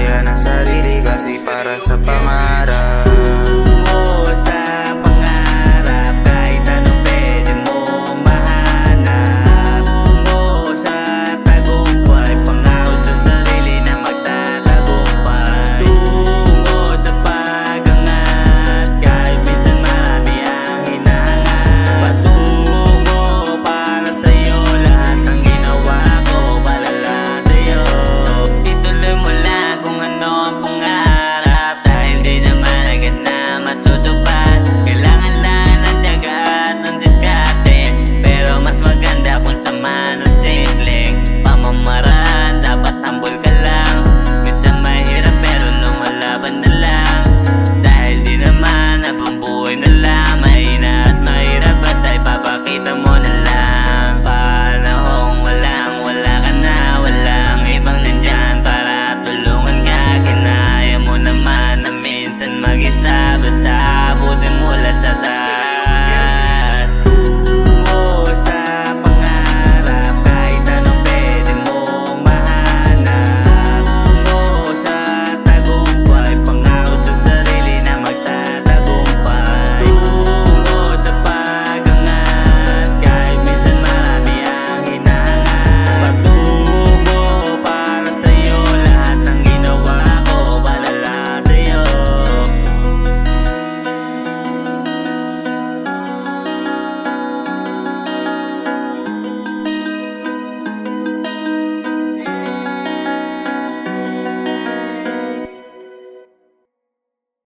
kaya ng sarili kasi para sa pangarap. Tungo sa pangarap, kahit anong pwede mong mahanap. Tungo sa tagumpay, pangako sa sarili na magtatagumpay. Tungo sa pag-angat, kahit minsan marami ang hinahangat. Patungo mo para sa'yo, lahat ng ginawa ko para lang sa'yo. Ituloy mo lang kung ano ang pangarap, dahil di naman agad na matutupad. Kailangan lang ng tiyaga at ng diskarte, pero mas maganda kung sama ng simpleng pamamaraan. Dapat humble ka lang, minsan mahirap pero lumalaban na lang, dahil di naman habang buhay na lang mahina at mahirap at ay papakita mo na lang. Panahong wala ka na, walang ibang nandyan para tulungan ka. Kinaya mo naman na minsan mag-isa, basta abutin mo lahat sa taas.